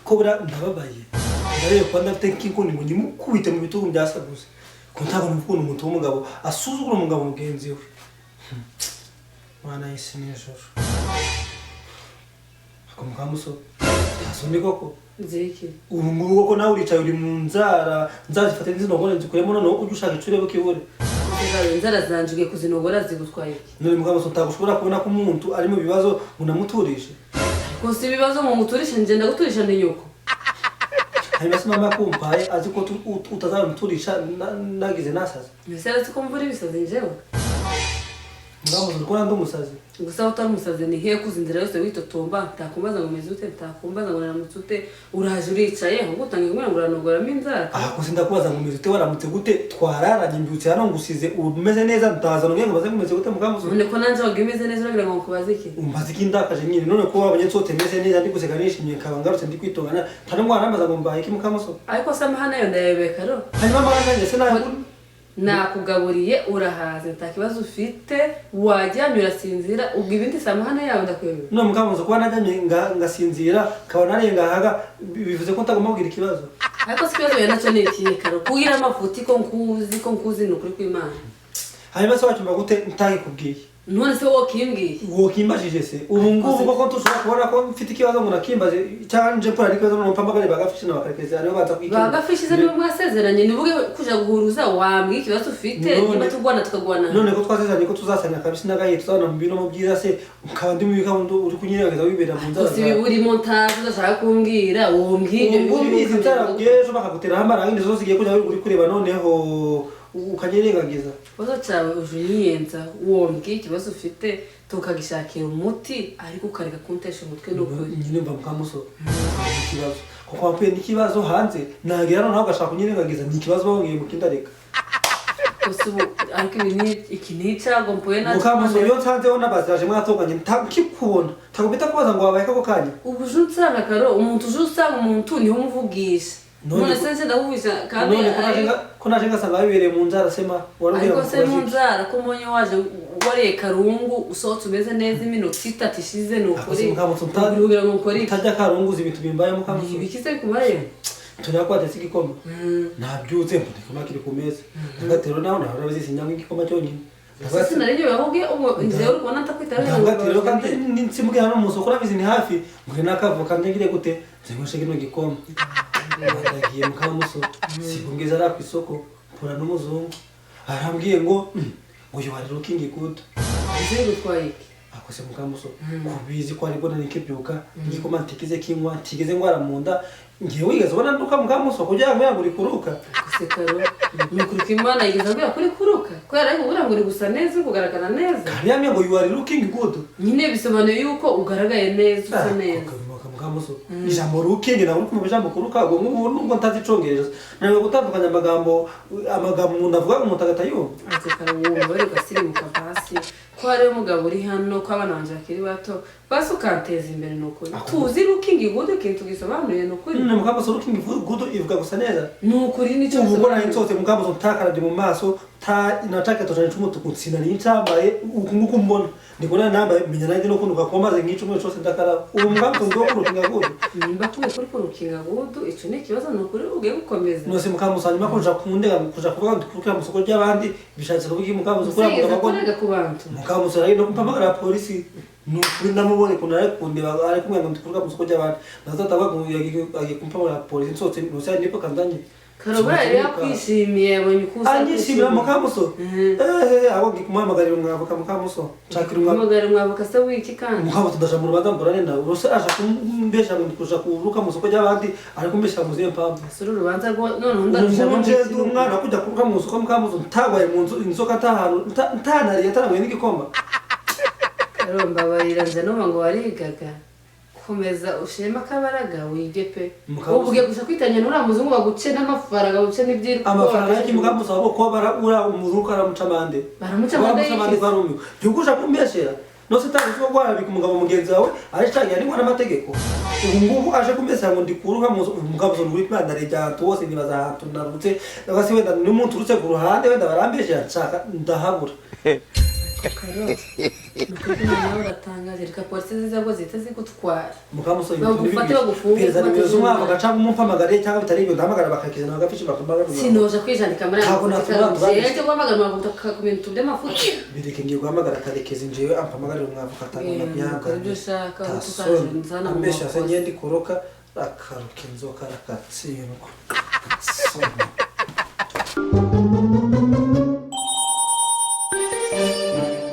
Kobra ndababaye ndaye kwanda tekiko ni munyimu kubite mu bitugu byasaguze ko ntabona ukuntu umuntu w'umugabo asuzugura umugabo mugenzi we mwana yisi nijoro akamukamuso asomye koko nziki ubu ngubu ko nawe uricaye uri mu nzara nzazifata nzinogora nzikuyemo none ujye ushaka icurebe kibure inzara zanjugiye kuzinogora zigutwaye none mukamuso ntagushobora kubona ko umuntu ari mu bibazo unamuturishe ko si ibibazo mu muturisha ngenda guturisha ndi nyoko hanyuma se mama kumpaye azi ko utazamuturisha nagize nasaza mbese aretse ko mvura ibisazi njewe mukamuso ko nandi umusazi gusa utari umusazi ni hehe kuza inzira yose witotomba ntakumbaza ngo umeze ute ntakumbaza ngo naramutse ute uraje uricaye ahubwo utangiye kumwe ngo uranogoramo inzara gusa ndakubaza ngo umeze ute waramutse gute twararanye mbyutse hano ngusize umeze neza ndaza none ngo baze kumeze gute mukamuso none ko nanje waga imeze neza uragira ngo nkubaze iki umbaze iki ndakaje nyine none ko wabonye nsote meze neza ndi guseka nishimye kaba ngarutse ndi kwitongana ntari mwana ambaza ngo mbaye iki mukamuso ariko se amahana yo ndayabeka ro hanyuma mwana njye se nawe nakugaburiye urahaze nta kibazo ufite wajyanye urasinzira ubwo ibindi si amahana yawe ndakwemera none mukamuso kuba najyanye ngasinzira kaba narengahaga bivuze ko ntagomba kugira ikibazo ariko si ikibazo wenda nacyo ni ikihe karo kugira amafuti ko nkuzi ni ukuri kw'Imana hanyuma se wacyumva gute ntagikubwiye none se wowe kimbwiye wokimbajije se ubu ngubu koko tushobora kubona ko mfite ikibazo ngo nakimbaze cyangwa nje mpura n'ikibazo none mpamagare bagafishi na bakarekeza nibo baza kwikira bagafishi se nibo mwasezeranye nibuge kuja guhuruza wambwiye ikibazo ufite niba tugwana tukagwana none ko twasezeranye ko tuzasanya kabisi n'agaye tuzabona mu bino mu byiza se ukaba ndi mu bikabundo uri kunyerageza wibera mu nzara gusa ibi buri montage udashaka kumbwira wombwire ubizi nzara byejo bakagutera amara zose igiye kujya uri kureba noneho ukanyerengagiza ikibazo cyawe uje unyiyenza wombwiye ikibazo ufite tukagishakira umuti ariko ukareka kuntesha umutwe n'ukuri nyine mba mukamuso ikibazo kuko wapuye n'ikibazo hanze nagera noneho ugashaka kunyerengagiza ni ikibazo babonye mu kindareka gusa ubu ariko iki ni icyago mpuye nacyo mukamuso iyo nsanzeho n'abaziraje mwatoganye ntakikubona ntakubita kubaza ngo wabaye kako kanya ubu uje unsanga karo umuntu uje usanga umuntu niho umuvugisha none se ndahubisha kandi ko naje ngasanga bibereye mu nzara sema ariko se mu nzara ko mbonye waje wariye karungu usohotse umeze neza iminota itatu ishize ni ukuri kugira ngo ukore utajya karunguza ibintu bimbaye mukamuso ibiki se kubaye turiya kwatetse igikoma nabyutse mbona igikoma kiri ku meza ndagatero nawe nawe urabizi nyangwa igikoma cyonyine sinaryo bahubwiye ubu inzira uri kubona ntakwitabira ndagatero kandi nsimubwira no mu soko urabizi ni hafi mbwe n'akavoka njye gute nzengushe kino gikoma ndagiye mukamuso sibungiza ari ku isoko mpura n'umuzungu arambwiye ngo uyu wari looking good nzego twayike akose mukamuso kubizi ko ariko nanikibyuka igikoma ntikize kinywa ntigeze ngwara mu nda ngiye wigeze ubona nduka mukamuso kugira ngo yanguri kuruka gusekaro ni ukuri kw'Imana yigeze abwira kuri kuruka kubera yuko ubura ngo uri gusa neza kugaragara neza kandi yamye ngo you are looking good nyine bisobanuye yuko ugaragaye neza usa neza mukamuso ijambo looking na uko mu ijambo kuruka ngo nubwo ntazi icongereza nawe gutandukanya amagambo umuntu avuga umuntu agatayumva gusekaro wumva bari gasirimuka basi ko hari umugabo uri hano ko abana banje bakiri bato basi ukanteza imbere ni ukuri tuzi looking good ikintu gisobanuye ni ukuri mukamuso looking good ivuga gusa neza ni ukuri nicyo ubu ubona insose mukamuso ntakarabye mu maso nataka tojana cy'umutuku nsina n'icambaye nguko mbona ndikona nambaye menya nanjye no kunuka ko maze nk'icumwe cyose ndakara ubu mukamuso ndo kurukinga gudu nimba kuye kuri kurukinga gudu ico ni kibazo no kuri ugiye gukomeza nose mukamuso hanyuma kuja kundega kuja kuvuga ngo kurukira mu soko ry'abandi bishatse kuvuga mukamuso kuri avuga ku bantu mukamuso rero no kumpamagara polisi nukuri namubone kuna ari kundeba ari kumwe ngo ndikuruka mu soko ry'abandi nazatavuga ngo yagiye kumpamagara polisi nsotse nose nipo kandanye Karobara yakwishimiye abonye kusa anyishimira mukamuso abo ngikumuhamagarira umwavoka mukamuso nshakira umwavoka se wiki kandi mukamuso ndaja mu rubanza mburane nawe rose aja kumbesha ngo ndikuja kuruka mu soko ry'abandi ari kumbesha mu zihe mpamvu sura urubanza rwo none ndaruja mu nje umwana kujya kuruka mu soko mukamuso ntagwaye mu nzu inzoka atahantu ntanariye ataramwe n'igikomba Karomba barira nje no ngo warigaga komeza ushema kabaraga wige pe ubuge gusha kwitanya nura muzungu baguce n'amafaranga guce n'ibyiri amafaranga y'iki mukamuso abo ko bara ura umuzungu aramucamande baramucamande barumyo byugusha kumbeshera no sitari cyo gwara bikumugabo mugenzi wawe aricanye ari ngwana amategeko ubu ngubu aje kumbesera ngo ndikuruka mukamuso nguri kwanda rejyanto wose nibaza hantu narutse basi wenda n'umuntu urutse ku ruhande wenda barambeshera nshaka ndahabura karo nuko nawe uratangaje reka polisi zizabwo zita zigutwara mukamusore bagufate bagufunge perezida nimero z'umwaka gacanga umumpamagare cyangwa bitari ibyo ndahamagara bakakizana bagafishi bakumagara sinoje kwijandika muri ntabwo nakubwira jeje guhamagara umwavoka akakumenya utu by'amafuti bireke ngiye guhamagara karekezi njewe ampamagarira umwavoka atanga byanga ibyo ushaka tukazana amesha se ngende koroka akaruka inzoka rakatsindwa